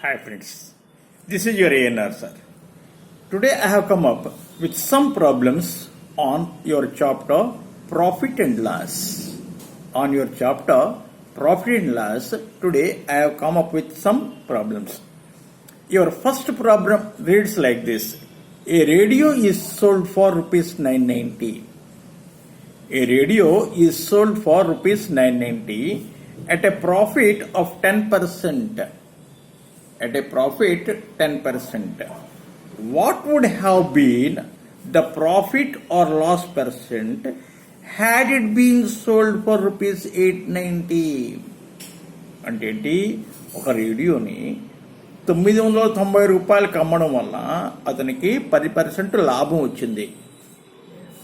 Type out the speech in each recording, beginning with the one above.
Hi friends, this is your ANR sir. Today I have come up with some problems on your chapter Profit and Loss. On your chapter Profit and Loss, today I have come up with some problems. Your first problem reads like this. A radio is sold for rupees 990. A radio is sold for rupees 990 at a profit of 10%. At a profit 10%. What would have been the profit or loss percent had it been sold for rupees 890? అంటే ఏంటి, ఒక రేడియోని 990 రూపాయలకు అమ్మడం వల్ల అతనికి 10% లాభం వచ్చింది.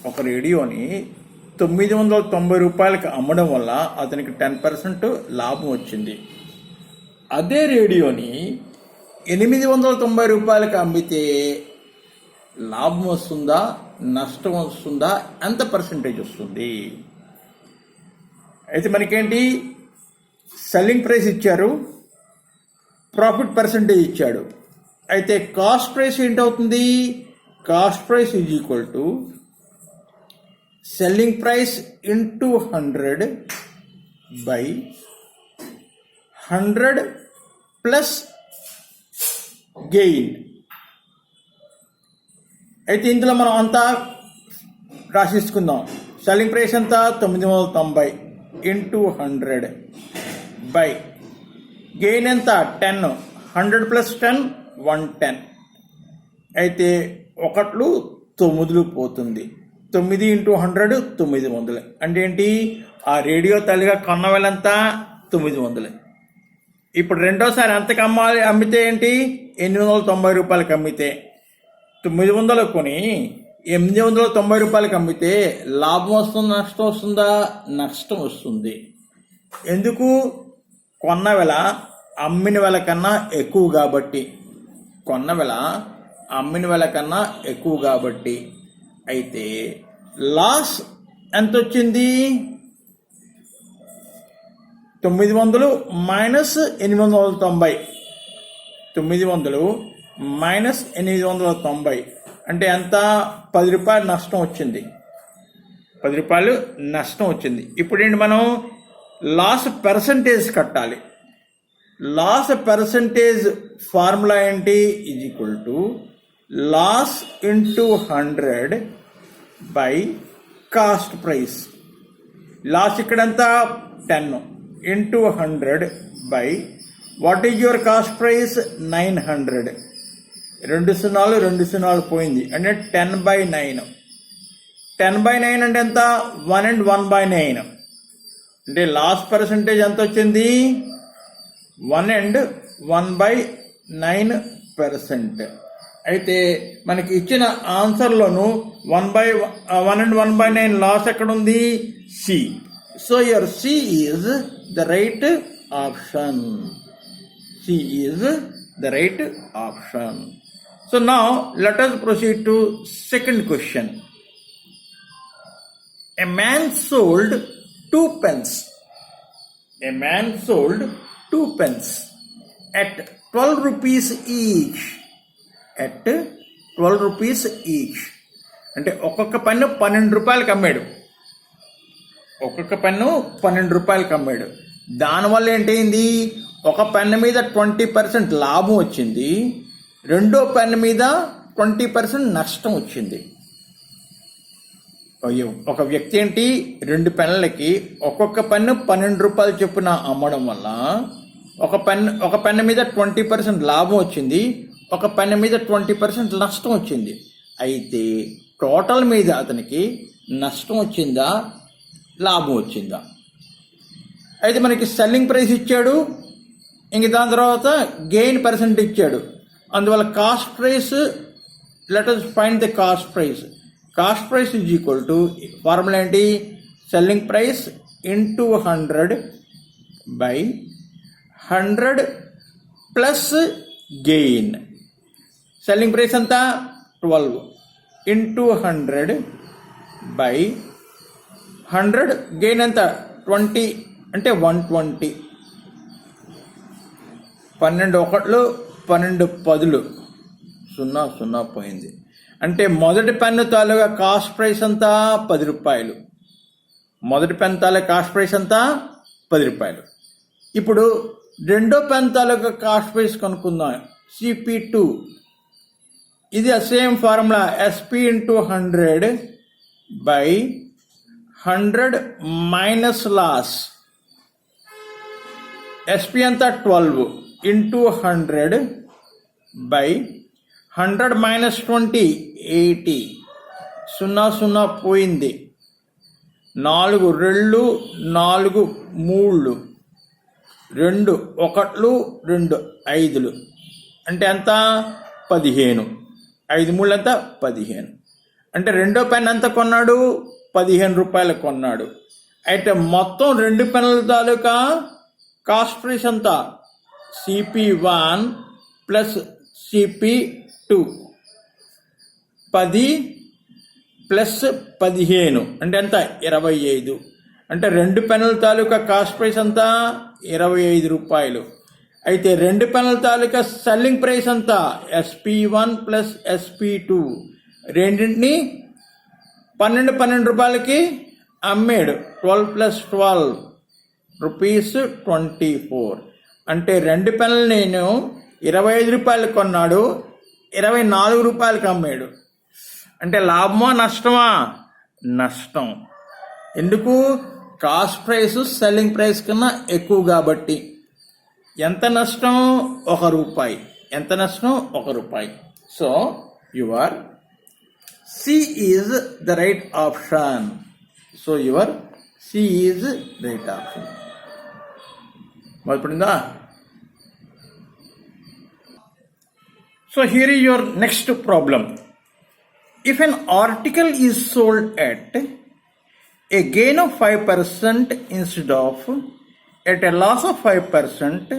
ఒక రేడియోని 990 రూపాయలకు అమ్మడం వల్ల అతనికి 10% లాభం వచ్చింది. అదే రేడియోని 890 రూపాయలకు అమ్మితే లాభం వస్తుందా, నష్టం వస్తుందా, ఎంత పర్సంటేజ్ వస్తుంది? అయితే మనకేంటి, సెల్లింగ్ ప్రైస్ ఇచ్చారు, ప్రాఫిట్ పర్సంటేజ్ ఇచ్చాడు. అయితే కాస్ట్ ప్రైస్ ఏంటవుతుంది? Cost price is equal to selling price into 100 by 100 plus gain. అయితే ఇందులో మనం అంతా రాసిసుకుందాం. సెల్లింగ్ ప్రైస్ ఎంత? 990 ఇంటూ 100 బై గెయిన్ ఎంత? 10. 100 ప్లస్ 10 110. అయితే 1 9 పోతుంది. 9 ఇంటూ 100 900. అంటే ఏంటి, ఆ రేడియో తల్లిగా కొన్న వేలంత 900. ఇప్పుడు రెండోసారి ఎంతకు అమ్మితే ఏంటి, 890 రూపాయలకి అమ్మితే 900 కొని 890 రూపాయలకి అమ్మితే లాభం వస్తుందా, నష్టం వస్తుందా? నష్టం వస్తుంది. ఎందుకు? కొన్న వెల అమ్మిన వెల కన్నా ఎక్కువ కాబట్టి. కొన్న వెల అమ్మిన వెల కన్నా ఎక్కువ కాబట్టి. అయితే లాస్ ఎంత వచ్చింది? 900 మైనస్ 890. 900 మైనస్ 890 అంటే ఎంత? 10 రూపాయలు నష్టం వచ్చింది. 10 రూపాయలు నష్టం వచ్చింది. ఇప్పుడు ఏంటి, మనం లాస్ పర్సంటేజ్ కట్టాలి. లాస్ పర్సంటేజ్ ఫార్ములా ఏంటి? Is equal to loss into 100 by cost price. Loss ఇక్కడంతా 10 into 100 by what is your cost price? 900. 2 0 పోయింది అంటే 10/9. 10/9 అంటే ఎంత? 1 and 1/9. అంటే లాస్ పర్సంటేజ్ ఎంత వచ్చింది? 1 and 1/9%. అయితే మనకి ఇచ్చిన ఆన్సర్లోను 1 and 1/9 లాస్ ఎక్కడ ఉంది? C. So your C is the right option. C is the right option. So now let us proceed to second question. A man sold 2 pence. A man sold 2 pence at 12 rupees each. At 12 rupees each. అంటే ఒక్కొక్క pen 12 రూపాయలకి అమ్మాడు. ఒక్కొక్క pen 12 రూపాయలకి అమ్మాడు. దానివల్ల ఏంటైంది, ఒక pen మీద 20% లాభం వచ్చింది, రెండో పెన్ను మీద 20% నష్టం వచ్చింది. ఒక వ్యక్తి ఏంటి, 2 పెన్నులకి ఒక్కొక్క పెన్ను 12 రూపాయలు చొప్పున అమ్మడం వల్ల ఒక పెన్ను మీద 20% లాభం వచ్చింది, ఒక పెన్ను మీద 20% నష్టం వచ్చింది. అయితే టోటల్ మీద అతనికి నష్టం వచ్చిందా, లాభం వచ్చిందా? అయితే మనకి సెల్లింగ్ ప్రైస్ ఇచ్చాడు, ఇంక దాని తర్వాత గెయిన్ పర్సెంట్ ఇచ్చాడు. అందువల్ల cost price, let us find the cost price. Cost price is equal to formula ఏంటి? Selling price into 100 by 100 plus gain. Selling price ఎంత? 12 ఇంటూ 100 బై 100. గెయిన్ ఎంత? 20 అంటే 120. 12 1 12 పదులు 0 పోయింది. అంటే మొదటి పెన్ను తాలూకా కాస్ట్ ప్రైస్ అంతా 10 రూపాయలు. మొదటి పెన్ తాలూకా కాస్ట్ ప్రైస్ అంతా 10 రూపాయలు. ఇప్పుడు రెండో పెన్ తాలూకా కాస్ట్ ప్రైస్ కనుక్కుందాం. CP2 ఇది same formula SP into 100 by 100 minus loss. SP అంతా 12 into 100 by 100 minus 20 80. 0 పోయింది. 4 2 4 3 2 1 2 5 అంటే ఎంత 15. 5 3 ఎంత 15. అంటే రెండో పెన్ ఎంత కొన్నాడు 15 రూపాయలు కొన్నాడు. అయితే మొత్తం రెండు పెన్నుల తాలూకా కాస్ట్ ప్రైస్ అంతా CP1 ప్లస్ CP2 10 ప్లస్ 15 అంటే ఎంత 25. అంటే రెండు పెన్నుల తాలూకా కాస్ట్ ప్రైస్ అంతా 25 రూపాయలు. అయితే రెండు పెన్నుల తాలూకా సెల్లింగ్ ప్రైస్ అంతా SP1 ప్లస్ SP2 రెండింటిని 12 రూపాయలకి అమ్మాడు. 12 ప్లస్ 12 రూపీస్ 24. అంటే రెండు పెన్నులు నేను 25 రూపాయలు కొన్నాడు, 24 రూపాయలకి అమ్మాడు. అంటే లాభమా నష్టమా? నష్టం. ఎందుకు? కాస్ట్ ప్రైస్ సెల్లింగ్ ప్రైస్ కన్నా ఎక్కువ కాబట్టి. ఎంత నష్టం? 1 రూపాయి. ఎంత నష్టం? 1 రూపాయి. So your C is the right option. So your C is right option. మొదలుపడిందా? So here is your next problem. If an article is sold at a gain of 5% instead of at a loss of 5%,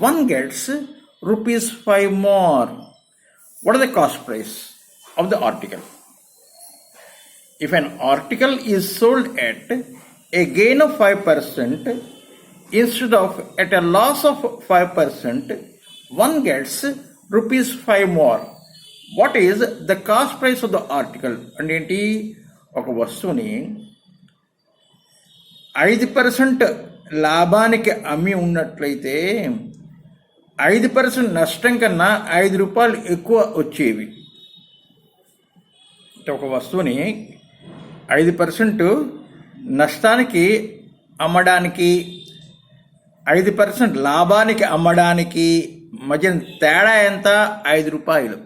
one gets rupees 5 more. What is the cost price of the article? If an article is sold at a gain of 5% instead of at a loss of 5%, one gets rupees 5 more. What is the cost price of the article? అంటే ఏంటి? ఒక వస్తువుని 5% లాభానికి అమ్మి ఉన్నట్లయితే 5% నష్టం కన్నా 5 రూపాయలు ఎక్కువ వచ్చేవి. ఒక వస్తువుని 5% నష్టానికి అమ్మడానికి 5% లాభానికి అమ్మడానికి మధ్య తేడా ఎంత? 5 రూపాయలు.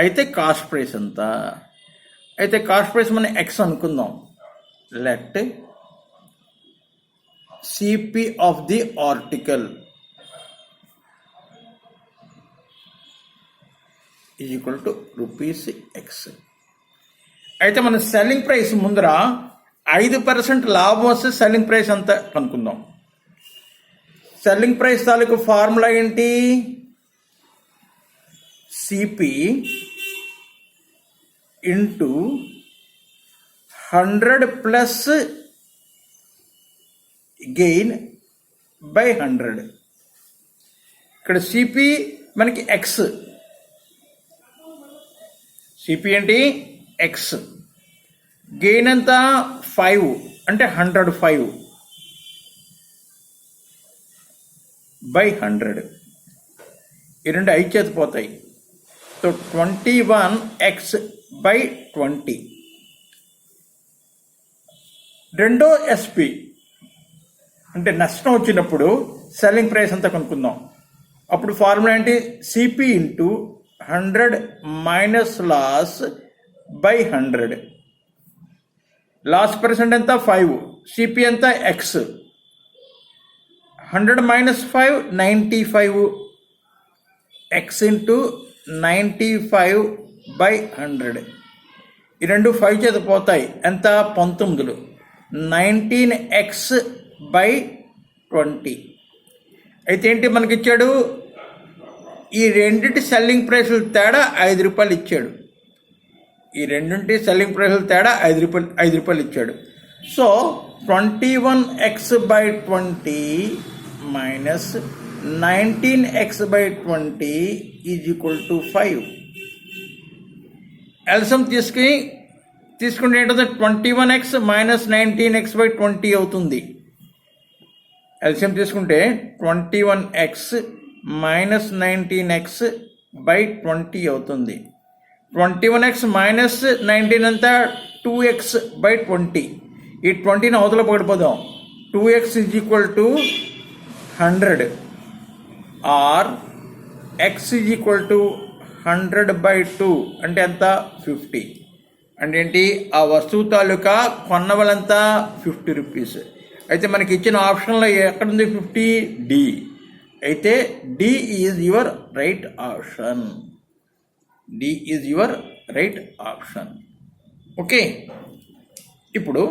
అయితే కాస్ట్ ప్రైస్ ఎంత? అయితే కాస్ట్ ప్రైస్ మనం X అనుకుందాం. Let CP of the article is equal to rupees X. అయితే మన సెల్లింగ్ ప్రైస్ ముందర 5% లాభం వస్తే సెల్లింగ్ ప్రైస్ అంత కనుక్కుందాం. సెల్లింగ్ ప్రైస్ తాలూకు ఫార్ములా ఏంటి? CP into 100 plus gain by 100. ఇక్కడ CP మనకి X. CP ఏంటి? X. గెయిన్ ఎంత? 5 అంటే 105 బై 100. ఈ రెండు 5 చేతి పోతాయి. So 21X by 20. రెండో SP అంటే నష్టం వచ్చినప్పుడు సెల్లింగ్ ప్రైస్ అంతా కనుక్కుందాం. అప్పుడు ఫార్ములా ఏంటి? CP into 100 minus loss by 100. Loss percent ఎంత? 5. CP ఎంత? X. 100 minus 5 95. X into 95 by 100. ఈ రెండు 5 చేత పోతాయి. ఎంత? 19. 19X by 20. అయితే ఏంటి మనకి ఇచ్చాడు? ఈ రెండింటి సెల్లింగ్ ప్రైస్ల తేడా 5 రూపాయలు ఇచ్చాడు. ఈ రెండింటి సెల్లింగ్ ప్రైస్ల తేడా 5 రూపాయలు ఇచ్చాడు. So 21X by 20 minus 19x by 20 is equal to 5. LCM తీసుకుంటే ఏంటంటే 21x minus 19x by 20 అవుతుంది. ఎల్సిఎం తీసుకుంటే 21x minus 19x by 20 అవుతుంది. 21x minus 19 అంతా 2x by 20. ఈ 20ని అవతల పడిపోదాం. 2x is equal to 100 or x is equal to 100 by 2 అంటే ఎంత 50. అంటే ఏంటి, ఆ వస్తువు తాలూకా కొన్నవలంతా 50 రూపీస్. అయితే మనకి ఇచ్చిన ఆప్షన్లో ఎక్కడుంది 50? డి. అయితే D is your right option. D is your right option. Okay, ఇప్పుడు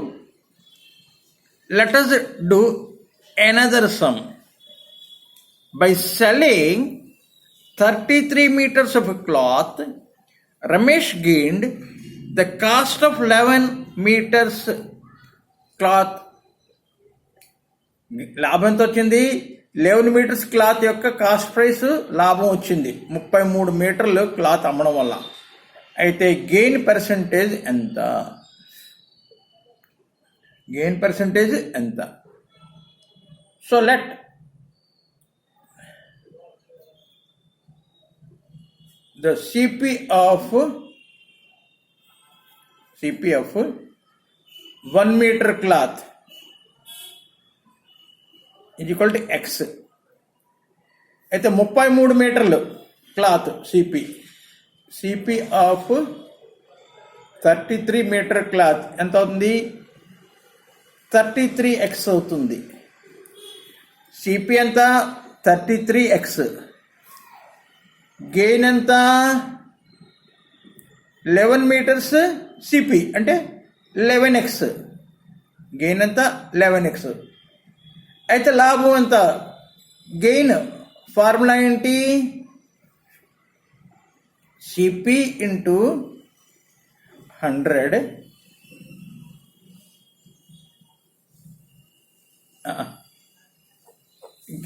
let us do another sum. By selling 33 meters of cloth, Ramesh gained the cost of 11 meters cloth. లాభం ఎంత వచ్చింది? 11 మీటర్స్ క్లాత్ యొక్క cost price లాభం వచ్చింది 33 మీటర్లు cloth అమ్మడం వల్ల. అయితే గెయిన్ పర్సంటేజ్ ఎంత? గెయిన్ పర్సంటేజ్ ఎంత? So let the CP of 1 meter cloth is equal to x. అయితే 33 మీటర్లు cloth CP of 33 metre cloth ఎంత అవుతుంది? 33x అవుతుంది. CP ఎంత? 33x. గెయిన్ ఎంత? 11 మీటర్స్ CP అంటే 11x. గెయిన్ ఎంత? 11x. అయితే లాభం ఎంత? గెయిన్ ఫార్ములా ఏంటి? CP into 100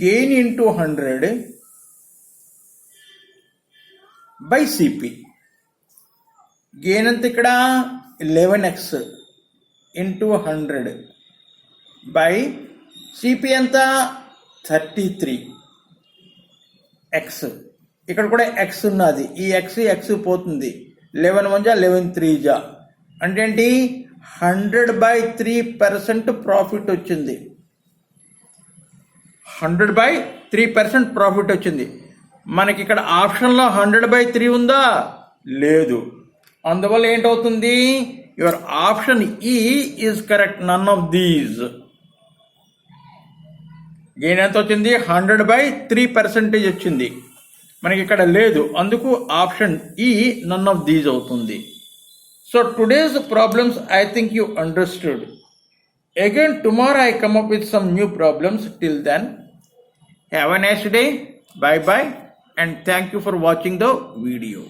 gain into 100 by CP. Gain అంత ఇక్కడ 11x ఇంటూ 100 బై CP ఎంత? 33x. ఇక్కడ కూడా x ఉన్నది. ఈ x పోతుంది. 11 1 11 3 అంటే ఏంటి? 100/3% ప్రాఫిట్ వచ్చింది. 100/3% ప్రాఫిట్ వచ్చింది. మనకి ఇక్కడ ఆప్షన్లో 100/3 ఉందా? లేదు. అందువల్ల ఏంటవుతుంది? Your option E is correct. None of these. Gain ఎంత వచ్చింది? 100/3% వచ్చింది. మనకి ఇక్కడ లేదు, అందుకు ఆప్షన్ ఈ నన్ ఆఫ్ దీస్ అవుతుంది. So today's problems I think you understood. Again tomorrow I come up with some new problems. Till then, have a nice day. Bye bye and thank you for watching the video.